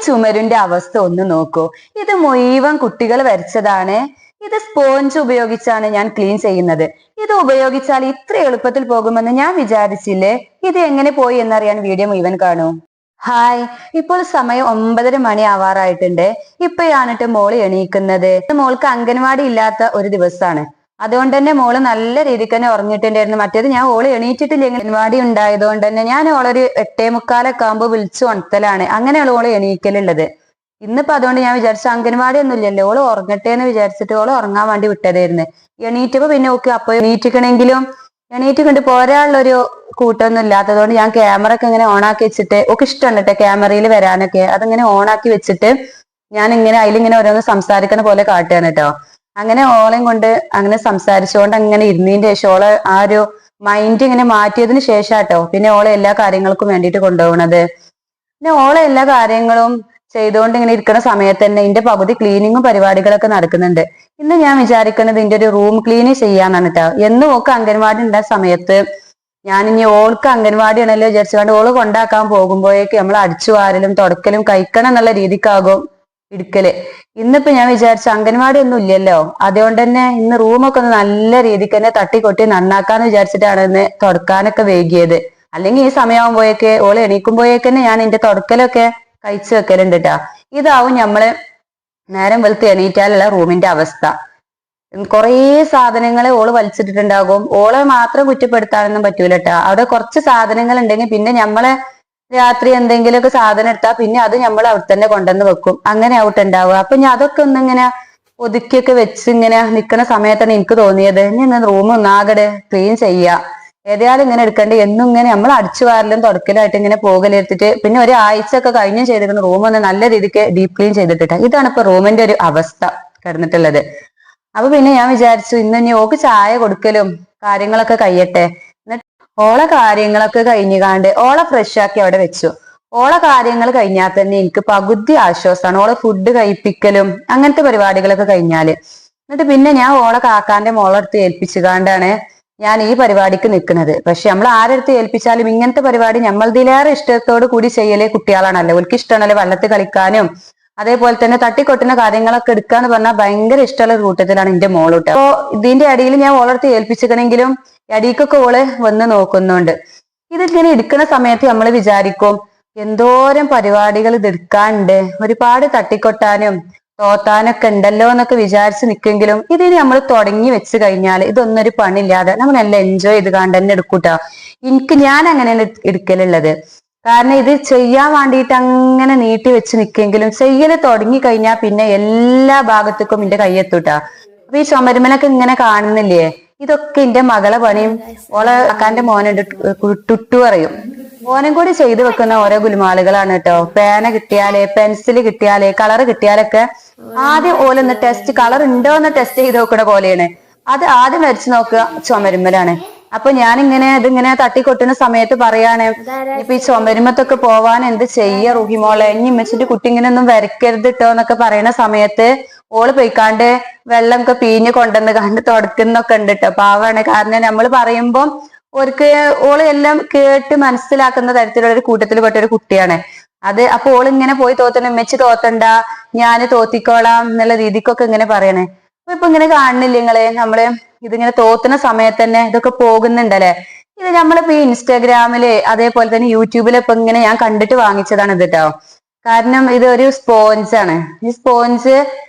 ചുമരിന്റെ അവസ്ഥ ഒന്ന് നോക്കൂ. ഇത് മുഴുവൻ കുട്ടികൾ വരച്ചതാണ്. ഇത് സ്പോഞ്ച് ഉപയോഗിച്ചാണ് ഞാൻ ക്ലീൻ ചെയ്യുന്നത്. ഇത് ഉപയോഗിച്ചാൽ ഇത്ര എളുപ്പത്തിൽ പോകുമെന്ന് ഞാൻ വിചാരിച്ചില്ലേ. ഇത് എങ്ങനെ പോയി എന്നറിയാൻ വീഡിയോ മുഴുവൻ കാണൂ. ഹായ്, ഇപ്പോൾ സമയം 9:30 മണി ആവാറായിട്ടുണ്ട്. ഇപ്പോഴാണിട്ട് മോള് എണീക്കുന്നത്. മോൾക്ക് അംഗൻവാടി ഇല്ലാത്ത ഒരു ദിവസമാണ്. അതുകൊണ്ട് തന്നെ മോള് നല്ല രീതിക്ക് തന്നെ ഉറങ്ങിയിട്ടുണ്ടായിരുന്നു. മറ്റേത് ഞാൻ ഓള് എണീറ്റിട്ടില്ലെങ്കിൽ അംഗൻവാടി ഉണ്ടായതുകൊണ്ട് തന്നെ ഞാൻ ഓളൊരു 8:45 ആകുമ്പോൾ വിളിച്ചു ഉണർത്തലാണ്. അങ്ങനെയാണ് ഓള് എണീക്കലുള്ളത്. ഇന്നിപ്പോ അതുകൊണ്ട് ഞാൻ വിചാരിച്ചു അംഗൻവാടി ഒന്നും ഇല്ലല്ലോ, ഓള് ഉറങ്ങട്ടെ എന്ന് വിചാരിച്ചിട്ട് ഓള് ഉറങ്ങാൻ വേണ്ടി വിട്ടതായിരുന്നു. എണീറ്റപ്പോ പിന്നെ ഓക്കെ അപ്പൊ എണീറ്റിക്കണെങ്കിലും എണീറ്റ് കൊണ്ട് പോരാനുള്ളൊരു കൂട്ടൊന്നും ഇല്ലാത്തതുകൊണ്ട് ഞാൻ ക്യാമറ ഒക്കെ ഇങ്ങനെ ഓണാക്കി വെച്ചിട്ട്, ഒക്കെ ഇഷ്ടമാണ് കേട്ടോ ക്യാമറയിൽ വരാനൊക്കെ. അതിങ്ങനെ ഓണാക്കി വെച്ചിട്ട് ഞാൻ ഇങ്ങനെ അതിലിങ്ങനെ ഓരോന്ന് സംസാരിക്കണ പോലെ കാട്ടുകയാണ് കേട്ടോ. അങ്ങനെ ഓളയും കൊണ്ട് അങ്ങനെ സംസാരിച്ചുകൊണ്ട് അങ്ങനെ ഇരുന്നതിന്റെ ശേഷം ഓളെ ആ ഒരു മൈൻഡ് ഇങ്ങനെ മാറ്റിയതിന് ശേഷം കേട്ടോ പിന്നെ ഓളെ എല്ലാ കാര്യങ്ങൾക്കും വേണ്ടിയിട്ട് കൊണ്ടുപോകണത്. പിന്നെ ഓളെ എല്ലാ കാര്യങ്ങളും ചെയ്തുകൊണ്ട് ഇങ്ങനെ ഇരിക്കുന്ന സമയത്ത് തന്നെ ഇതിന്റെ പകുതി ക്ലീനിങ്ങും പരിപാടികളൊക്കെ നടക്കുന്നുണ്ട്. ഇന്ന് ഞാൻ വിചാരിക്കുന്നത് ഇതിന്റെ ഒരു റൂം ക്ലീൻ ചെയ്യാന്നാണ് കേട്ടോ. എന്നും ഓക്ക് അംഗൻവാടി ഉണ്ടായ സമയത്ത് ഞാൻ ഇനി ഓൾക്ക് അംഗൻവാടി ആണല്ലോ വിചാരിച്ചുകൊണ്ട് ഓള് കൊണ്ടാക്കാൻ പോകുമ്പോഴേക്ക് നമ്മൾ അടിച്ചു വാരലും തുടക്കലും കഴിക്കണം എന്നുള്ള രീതിക്കാകും ഇടുക്കല്. ഇന്നിപ്പോ ഞാൻ വിചാരിച്ചു അംഗൻവാടി ഒന്നും ഇല്ലല്ലോ, അതുകൊണ്ട് തന്നെ ഇന്ന് റൂമൊക്കെ ഒന്ന് നല്ല രീതിക്ക് തന്നെ തട്ടിക്കൊട്ടി നന്നാക്കാന്ന് വിചാരിച്ചിട്ടാണ് ഇന്ന് തുടക്കാനൊക്കെ വൈകിയത്. അല്ലെങ്കിൽ ഈ സമയമാകുമ്പോഴേക്ക് ഓള് എണീക്കുമ്പോഴേക്ക് തന്നെ ഞാൻ എന്റെ തുടക്കലൊക്കെ കഴിച്ചു വെക്കലുണ്ട് കേട്ടാ. ഇതാവും നമ്മള് നേരം വെളുത്ത് എണീറ്റാലുള്ള റൂമിന്റെ അവസ്ഥ. കുറേ സാധനങ്ങളെ ഓള് വലിച്ചിട്ടിട്ടുണ്ടാകും. ഓളെ മാത്രം കുറ്റപ്പെടുത്താനൊന്നും പറ്റൂല കേട്ടാ. അവിടെ കുറച്ച് സാധനങ്ങൾ ഉണ്ടെങ്കിൽ പിന്നെ നമ്മളെ രാത്രി എന്തെങ്കിലുമൊക്കെ സാധനം എടുത്താൽ പിന്നെ അത് നമ്മൾ അവിടെ തന്നെ കൊണ്ടുവന്ന് വെക്കും. അങ്ങനെ ആവട്ടെ ഉണ്ടാവുക. അപ്പൊ ഞാൻ അതൊക്കെ ഒന്നിങ്ങനെ ഒതുക്കിയൊക്കെ വെച്ച് ഇങ്ങനെ നിൽക്കുന്ന സമയത്താണ് എനിക്ക് തോന്നിയത് ഇനി റൂം ഒന്നാകടെ ക്ലീൻ ചെയ്യാ. ഏതായാലും ഇങ്ങനെ എടുക്കണ്ടേ, എന്നും ഇങ്ങനെ നമ്മൾ അടിച്ചു വാരലും തുടക്കലായിട്ട് ഇങ്ങനെ പോകലെടുത്തിട്ട് പിന്നെ ഒരാഴ്ച ഒക്കെ കഴിഞ്ഞും ചെയ്തിരുന്ന റൂം ഒന്ന് നല്ല രീതിക്ക് ഡീപ് ക്ലീൻ ചെയ്തിട്ടിട്ട. ഇതാണ് ഇപ്പൊ റൂമിന്റെ ഒരു അവസ്ഥ കിടന്നിട്ടുള്ളത്. അപ്പൊ പിന്നെ ഞാൻ വിചാരിച്ചു ഇനി ഓക്ക് ചായ കൊടുക്കലും കാര്യങ്ങളൊക്കെ കഴിയട്ടെ. എന്നിട്ട് ഓളെ കാര്യങ്ങളൊക്കെ കഴിഞ്ഞുകാണ്ട് ഓളെ ഫ്രഷ് ആക്കി അവിടെ വെച്ചു. ഓളെ കാര്യങ്ങൾ കഴിഞ്ഞാൽ തന്നെ എനിക്ക് പകുതി ആശ്വാസമാണ്. ഓളെ ഫുഡ് കഴിപ്പിക്കലും അങ്ങനത്തെ പരിപാടികളൊക്കെ കഴിഞ്ഞാല്. എന്നിട്ട് പിന്നെ ഞാൻ ഓളെ കാക്കാന്റെ മോളെടുത്ത് ഏൽപ്പിച്ചുകാണ്ടാണ് ഞാൻ ഈ പരിപാടിക്ക് നിൽക്കുന്നത്. പക്ഷെ നമ്മൾ ആരെടുത്ത് ഏൽപ്പിച്ചാലും ഇങ്ങനത്തെ പരിപാടി നമ്മൾതിലേറെ ഇഷ്ടത്തോട് കൂടി ചെയ്യലേ കുട്ടികളാണല്ലോ. ഓൾക്ക് ഇഷ്ടമാണല്ലോ വെള്ളത്തിൽ കളിക്കാനും അതേപോലെ തന്നെ തട്ടിക്കൊട്ടുന്ന കാര്യങ്ങളൊക്കെ എടുക്കാന്ന് പറഞ്ഞാൽ ഭയങ്കര ഇഷ്ടമുള്ള കൂട്ടത്തിലാണ് എന്റെ മോളൂട്ട്. അപ്പോ ഇതിന്റെ അടിയിൽ ഞാൻ ഓളടുത്ത് ഏൽപ്പിച്ചിക്കണെങ്കിലും അടിക്കൊക്കെ ഓള് വന്ന് നോക്കുന്നുണ്ട്. ഇതിങ്ങനെ എടുക്കുന്ന സമയത്ത് നമ്മൾ വിചാരിക്കും എന്തോരം പരിപാടികൾ ഇത് എടുക്കാനുണ്ട്, ഒരുപാട് തട്ടിക്കൊട്ടാനും തോത്താനൊക്കെ ഉണ്ടല്ലോ എന്നൊക്കെ വിചാരിച്ച് നിൽക്കെങ്കിലും ഇതിന് നമ്മൾ തുടങ്ങി വെച്ച് കഴിഞ്ഞാൽ ഇതൊന്നൊരു പണിയില്ലാതെ നമ്മൾ എല്ലാം എൻജോയ് ചെയ്ത് കണ്ട് തന്നെ എടുക്കൂട്ടാ. ഞാൻ അങ്ങനെയാണ് എടുക്കലുള്ളത്. കാരണം ഇത് ചെയ്യാൻ വേണ്ടിയിട്ട് അങ്ങനെ നീട്ടി വെച്ച് നിൽക്കെങ്കിലും ചെയ്യല് തുടങ്ങി കഴിഞ്ഞാൽ പിന്നെ എല്ലാ ഭാഗത്തേക്കും എന്റെ കൈയെത്തൂട്ടാ. അപ്പൊ ഈ ചുമരുമലൊക്കെ ഇങ്ങനെ കാണുന്നില്ലേ, ഇതൊക്കെ എന്റെ മകളെ പണിയും ഓളെ അക്കാന്റെ മോനുണ്ട് ടുട്ടു പറയും. ഓനും കൂടി ചെയ്തു വെക്കുന്ന ഓരോ ഗുലുമാളുകളാണ് കേട്ടോ. പേന കിട്ടിയാലേ പെൻസില് കിട്ടിയാലേ കളർ കിട്ടിയാലൊക്കെ ആദ്യം ഓലൊന്ന് ടെസ്റ്റ് കളർ ഉണ്ടോ എന്ന് ടെസ്റ്റ് ചെയ്ത് നോക്കുന്ന പോലെയാണ്. അത് ആദ്യം വരച്ചു നോക്കുക ചുമരുമ്മലാണ്. അപ്പൊ ഞാനിങ്ങനെ ഇതിങ്ങനെ തട്ടിക്കൊട്ടുന്ന സമയത്ത് പറയാണ് ഇപ്പൊ ഈ ചുമരുമത്തൊക്കെ പോവാൻ എന്ത് ചെയ്യ റുഹിമോളെ, ഇനി ഇമ്മച്ചിന്റെ കുട്ടി ഇങ്ങനെ ഒന്നും വരയ്ക്കരുത് ട്ടോ എന്നൊക്കെ പറയുന്ന സമയത്ത് ഓള് പോയിക്കാണ്ട് വെള്ളം ഒക്കെ പീഞ്ഞ് കൊണ്ടുവന്ന് കണ്ട് തുടക്കുന്നൊക്കെ ഉണ്ട് കേട്ടോ. പാവാണ്. കാരണം നമ്മൾ പറയുമ്പോ ഓർക്ക് ഓള് എല്ലാം കേട്ട് മനസ്സിലാക്കുന്ന തരത്തിലുള്ള ഒരു കൂട്ടത്തിൽ പെട്ട ഒരു കുട്ടിയാണ് അത്. അപ്പൊ ഓള് ഇങ്ങനെ പോയി തോത്തണം, ഉമ്മച്ചി തോത്തണ്ട ഞാന് തോത്തിക്കോളാം എന്നുള്ള രീതിക്കൊക്കെ ഇങ്ങനെ പറയണേ. അപ്പൊ ഇപ്പൊ ഇങ്ങനെ കാണുന്നില്ല നിങ്ങള് നമ്മള് ഇതിങ്ങനെ തോത്തുന്ന സമയത്ത് തന്നെ ഇതൊക്കെ പോകുന്നുണ്ടല്ലേ. ഇത് നമ്മളിപ്പോ ഈ ഇൻസ്റ്റാഗ്രാമില് അതേപോലെ തന്നെ യൂട്യൂബിലൊക്കെ ഇങ്ങനെ ഞാൻ കണ്ടിട്ട് വാങ്ങിച്ചതാണ് ഇത് കേട്ടോ. കാരണം ഇത് ഒരു സ്പോഞ്ചാണ്. ഈ സ്പോഞ്ച്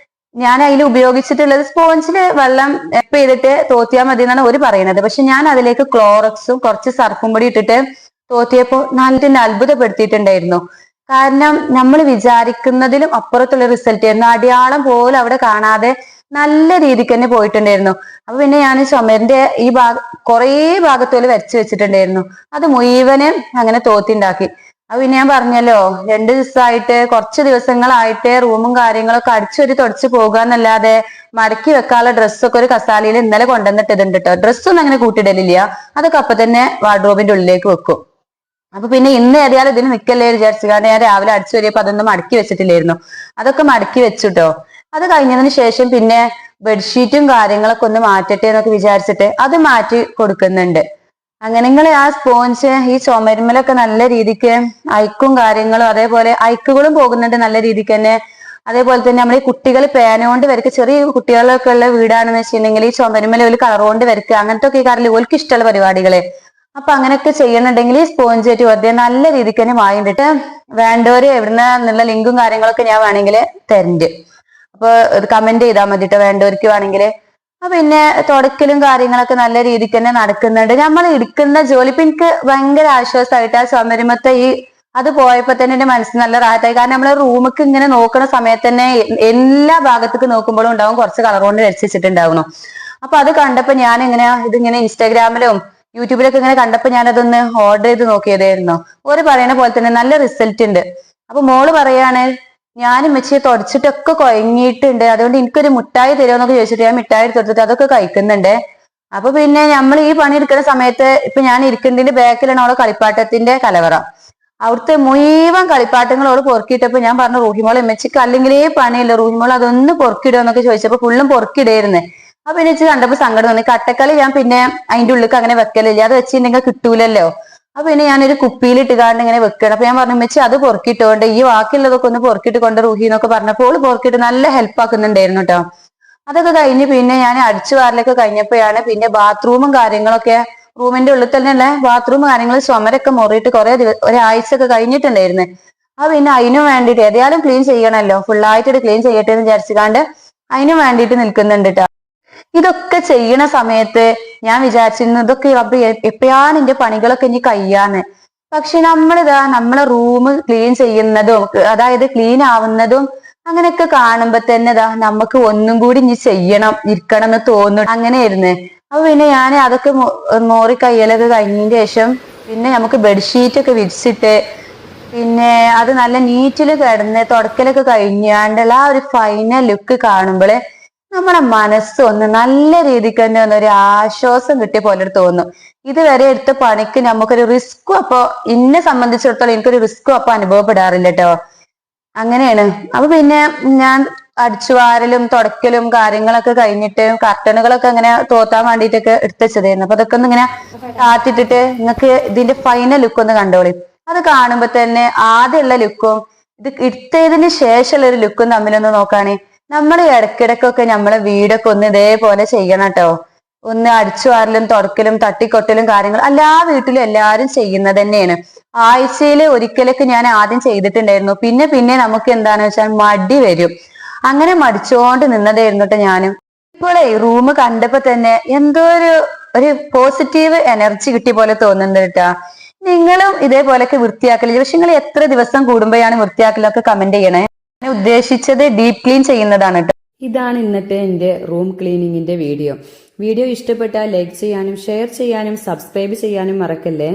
ഞാൻ അതിൽ ഉപയോഗിച്ചിട്ടുള്ളത് സ്പോഞ്ചില് വെള്ളം ചെയ്തിട്ട് തോത്തിയാൽ മതി എന്നാണ് ഒരു പറയുന്നത്. പക്ഷെ ഞാൻ അതിലേക്ക് ക്ലോറക്സും കുറച്ച് സർഫും പൊടി ഇട്ടിട്ട് തോത്തിയപ്പോ നല്ല അത്ഭുതപ്പെടുത്തിയിട്ടുണ്ടായിരുന്നു. കാരണം നമ്മൾ വിചാരിക്കുന്നതിലും അപ്പുറത്തുള്ള റിസൾട്ട് ആയിരുന്നു. അടയാളം പോലും അവിടെ കാണാതെ നല്ല രീതിക്ക് തന്നെ പോയിട്ടുണ്ടായിരുന്നു. അപ്പൊ പിന്നെ ഞാൻ ചുമരിന്റെ ഈ കുറേ ഭാഗത്തോല് വരച്ചു വെച്ചിട്ടുണ്ടായിരുന്നു. അത് മുഴുവന് അങ്ങനെ തോത്തിണ്ടാക്കി. അപ്പൊ പിന്നെ ഞാൻ പറഞ്ഞല്ലോ 2 ദിവസമായിട്ട് കുറച്ച് ദിവസങ്ങളായിട്ട് റൂമും കാര്യങ്ങളൊക്കെ അടിച്ചൊരു തുടച്ച് പോകാന്നല്ലാതെ മടക്കി വെക്കാനുള്ള ഡ്രസ്സൊക്കെ ഒരു കസാലയിൽ ഇന്നലെ കൊണ്ടുവന്നിട്ടുണ്ട് കേട്ടോ. ഡ്രസ്സൊന്നും അങ്ങനെ കൂട്ടിയിടലില്ല, അതൊക്കെ അപ്പൊ തന്നെ വാർഡ്രോബിന്റെ ഉള്ളിലേക്ക് വെക്കും. അപ്പൊ പിന്നെ ഇന്ന് ഏതായാലും ഇതിന് നിൽക്കല്ലേ വിചാരിച്ചു. കാരണം ഞാൻ രാവിലെ അടിച്ചു വരിയപ്പോ അതൊന്നും മടക്കി വെച്ചിട്ടില്ലായിരുന്നു. അതൊക്കെ മടക്കി വെച്ചുട്ടോ. അത് കഴിഞ്ഞതിന് ശേഷം പിന്നെ ബെഡ്ഷീറ്റും കാര്യങ്ങളൊക്കെ ഒന്ന് മാറ്റട്ടെ എന്നൊക്കെ വിചാരിച്ചിട്ട് അത് മാറ്റി കൊടുക്കുന്നുണ്ട്. അങ്ങനെ നിങ്ങൾ ആ സ്പോഞ്ച് ഈ ചുമരുമ്മലൊക്കെ നല്ല രീതിക്ക് അയക്കും കാര്യങ്ങളും അതേപോലെ അയക്കുകളും പോകുന്നുണ്ട് നല്ല രീതിക്ക് തന്നെ. അതേപോലെ തന്നെ നമ്മൾ ഈ കുട്ടികൾ പേന കൊണ്ട് വരയ്ക്കുക, ചെറിയ കുട്ടികളൊക്കെ ഉള്ള വീടാണെന്ന് വെച്ചിട്ടുണ്ടെങ്കിൽ ഈ ചുമരുമ്മല ഒരു കളർ കൊണ്ട് വരയ്ക്കുക, അങ്ങനത്തെ ഒക്കെ കാരണം ഓൽക്ക് ഇഷ്ടമുള്ള പരിപാടികള്. അപ്പൊ അങ്ങനെയൊക്കെ ചെയ്യുന്നുണ്ടെങ്കിൽ ഈ സ്പോഞ്ച് ആയിട്ട് വെറുതെ നല്ല രീതിക്ക് തന്നെ വാങ്ങിട്ട് വേണ്ടവര് എവിടുന്നുള്ള ലിങ്കും കാര്യങ്ങളൊക്കെ ഞാൻ വേണമെങ്കിൽ തരണ്ട്. അപ്പൊ ഇത് കമന്റ് ചെയ്താൽ മതിട്ടോ വേണ്ടവർക്ക് വേണമെങ്കിൽ. പിന്നെ തുടക്കലും കാര്യങ്ങളൊക്കെ നല്ല രീതിക്ക് തന്നെ നടക്കുന്നുണ്ട്. നമ്മൾ എടുക്കുന്ന ജോലി ഇപ്പൊ എനിക്ക് ഭയങ്കര ആശ്വാസമായിട്ട് ആ ചുമരുമത്തെ ഈ അത് പോയപ്പോ തന്നെ എന്റെ മനസ്സിന് നല്ല റാഹത്തായി. കാരണം നമ്മളെ റൂമിക്ക് ഇങ്ങനെ നോക്കുന്ന സമയത്ത് തന്നെ എല്ലാ ഭാഗത്തേക്ക് നോക്കുമ്പോഴും ഉണ്ടാവും കുറച്ച് കളർ കൊണ്ട് വെച്ചിട്ടുണ്ടാവണം. അപ്പൊ അത് കണ്ടപ്പോ ഞാൻ ഇതിങ്ങനെ ഇൻസ്റ്റാഗ്രാമിലും യൂട്യൂബിലൊക്കെ ഇങ്ങനെ കണ്ടപ്പോ ഞാൻ അതൊന്ന് ഓർഡർ ചെയ്ത് നോക്കിയതായിരുന്നു. ഓര് പറയുന്ന പോലെ തന്നെ നല്ല റിസൾട്ട് ഉണ്ട്. അപ്പൊ മോള് പറയാണ് ഞാൻ ഉമ്മച്ചിയെ തുടച്ചിട്ടൊക്കെ കുഴങ്ങിയിട്ടുണ്ട്, അതുകൊണ്ട് എനിക്കൊരു മിഠായി തരുമോന്നൊക്കെ ചോദിച്ചിട്ട് ഞാൻ മിഠായി കൊടുത്തിട്ട് അതൊക്കെ കഴിക്കുന്നുണ്ട്. അപ്പൊ പിന്നെ നമ്മൾ ഈ പണി എടുക്കുന്ന സമയത്ത് ഇപ്പൊ ഞാൻ ഇരിക്കുന്നതിന്റെ ബാക്കിലാണ് അവളെ കളിപ്പാട്ടത്തിന്റെ കലവറ. അവിടുത്തെ മുഴുവൻ കളിപ്പാട്ടങ്ങൾ അവള് പൊറുക്കിയിട്ടപ്പോ ഞാൻ പറഞ്ഞു റൂഹിമോൾ ഉമ്മച്ചിക്ക് അല്ലെങ്കിലേ പണിയില്ല, റൂഹിമോൾ അതൊന്ന് പൊറുക്കിടുമെന്നൊക്കെ ചോദിച്ചപ്പോ ഫുള്ളും പൊറുക്കിടേരുന്നേ. അപ്പൊ എനിക്ക് കണ്ടപ്പോ സങ്കടം തോന്നി. കട്ടക്കളി ഞാൻ പിന്നെ അതിന്റെ ഉള്ളിലേക്ക് അങ്ങനെ വെക്കലില്ല, അത് വെച്ചിട്ടുണ്ടെങ്കിൽ കിട്ടൂലല്ലോ. അപ്പൊ പിന്നെ ഞാനൊരു കുപ്പിയിൽ ഇട്ടുകാണ്ട് ഇങ്ങനെ വെക്കണം. അപ്പൊ ഞാൻ പറഞ്ഞു ഉമ്മച്ചി അത് പൊറുക്കിട്ടോണ്ട് ഈ ബാക്കിയുള്ളതൊക്കെ ഒന്ന് പൊറുക്കിട്ട് കൊണ്ട് റൂഹി എന്നൊക്കെ പറഞ്ഞപ്പോൾ ഓള് പൊറുക്കിട്ട് നല്ല ഹെൽപ്പ് ആക്കുന്നുണ്ടായിരുന്നു കേട്ടോ. അതൊക്കെ കഴിഞ്ഞ് പിന്നെ ഞാൻ അടിച്ചു വാരലൊക്കെ കഴിഞ്ഞപ്പോഴാണ് പിന്നെ ബാത്റൂമും കാര്യങ്ങളൊക്കെ റൂമിന്റെ ഉള്ളിൽ തന്നെയുള്ള ബാത്റൂം കാര്യങ്ങൾ ചുമരൊക്കെ മുറിയിട്ട് ഒരാഴ്ച ഒക്കെ കഴിഞ്ഞിട്ടുണ്ടായിരുന്നു. പിന്നെ അതിനും വേണ്ടിയിട്ട് ഏതായാലും ക്ലീൻ ചെയ്യണമല്ലോ, ഫുള്ളായിട്ട് ക്ലീൻ ചെയ്യട്ടെ എന്ന് വിചാരിച്ചുകൊണ്ട് അതിനും വേണ്ടിയിട്ട് നിൽക്കുന്നുണ്ട് കേട്ടോ. ഇതൊക്കെ ചെയ്യണ സമയത്ത് ഞാൻ വിചാരിച്ചിരുന്നു ഇതൊക്കെ റബ്ബ് എപ്പോഴാണ് എന്റെ പണികളൊക്കെ ഇനി കഴിയാന്ന്. പക്ഷെ നമ്മളെ റൂം ക്ലീൻ ചെയ്യുന്നതും അതായത് ക്ലീൻ ആവുന്നതും അങ്ങനെയൊക്കെ കാണുമ്പോ തന്നെ നമുക്ക് ഒന്നും കൂടി ഇനി ചെയ്യണം ഇരിക്കണം എന്ന് തോന്നും. അങ്ങനെയായിരുന്നു. അപ്പൊ പിന്നെ ഞാൻ അതൊക്കെ മോറി കയ്യലൊക്കെ കഴിഞ്ഞതിന് ശേഷം പിന്നെ നമുക്ക് ബെഡ്ഷീറ്റ് ഒക്കെ വിരിച്ചിട്ട് പിന്നെ അത് നല്ല നീറ്റിൽ കിടന്ന് തുടക്കലൊക്കെ കഴിഞ്ഞാണ്ടുള്ള ആ ഒരു ഫൈനൽ ലുക്ക് കാണുമ്പോൾ നമ്മുടെ മനസ്സ് ഒന്ന് നല്ല രീതിക്ക് തന്നെ ഒരു ആശ്വാസം കിട്ടിയ പോലെ തോന്നും. ഇതുവരെ എടുത്ത പണിക്ക് നമുക്കൊരു റിസ്ക്കും അപ്പൊ എന്നെ സംബന്ധിച്ചിടത്തോളം എനിക്കൊരു റിസ്ക്കും അപ്പൊ അനുഭവപ്പെടാറില്ല കേട്ടോ. അങ്ങനെയാണ്. അപ്പൊ പിന്നെ ഞാൻ അടിച്ചുവാരലും തുടക്കലും കാര്യങ്ങളൊക്കെ കഴിഞ്ഞിട്ട് കർട്ടനുകളൊക്കെ അങ്ങനെ തോത്താൻ വേണ്ടിയിട്ടൊക്കെ എടുത്തുവെച്ചതായിരുന്നു. അപ്പൊ അതൊക്കെ ഒന്ന് ഇങ്ങനെ കാത്തിട്ടിട്ട് നിങ്ങൾക്ക് ഇതിന്റെ ഫൈനൽ ലുക്ക് ഒന്ന് കണ്ടോളി. അത് കാണുമ്പോ തന്നെ ആദ്യമുള്ള ലുക്കും ഇത് ഇട്ടതിന് ശേഷമുള്ള ഒരു ലുക്കും തമ്മിലൊന്ന് നോക്കാണ്. നമ്മൾ ഇടയ്ക്കിടയ്ക്കൊക്കെ നമ്മളെ വീടൊക്കെ ഒന്ന് ഇതേപോലെ ചെയ്യണം കേട്ടോ. ഒന്ന് അടിച്ചുവാരലും തുടക്കലും തട്ടിക്കൊട്ടലും കാര്യങ്ങൾ എല്ലാ വീട്ടിലും എല്ലാവരും ചെയ്യുന്നത് തന്നെയാണ്. ആഴ്ചയിൽ ഒരിക്കലൊക്കെ ഞാൻ ആദ്യം ചെയ്തിട്ടുണ്ടായിരുന്നു. പിന്നെ പിന്നെ നമുക്ക് എന്താന്ന് വെച്ചാൽ മടി വരും. അങ്ങനെ മടിച്ചോണ്ട് നിന്നതായിരുന്നു കേട്ടോ ഞാനും. ഇപ്പോഴേ റൂം കണ്ടപ്പോ തന്നെ എന്തോ ഒരു പോസിറ്റീവ് എനർജി കിട്ടിയ പോലെ തോന്നുന്നുണ്ട് കേട്ടാ. നിങ്ങളും ഇതേപോലൊക്കെ വൃത്തിയാക്കലില്ല, പക്ഷെ നിങ്ങൾ എത്ര ദിവസം കൂടുമ്പോഴാണ് വൃത്തിയാക്കലൊക്കെ കമന്റ് ചെയ്യണേ. ഞാൻ ഉദ്ദേശിച്ചത് ഡീപ് ക്ലീൻ ചെയ്യുന്നതാണ് കേട്ടോ. ഇതാണ് ഇന്നത്തെ എൻ്റെ റൂം ക്ലീനിങ്ങിന്റെ വീഡിയോ. വീഡിയോ ഇഷ്ടപ്പെട്ടാൽ ലൈക്ക് ചെയ്യാനും ഷെയർ ചെയ്യാനും സബ്സ്ക്രൈബ് ചെയ്യാനും മറക്കല്ലേ.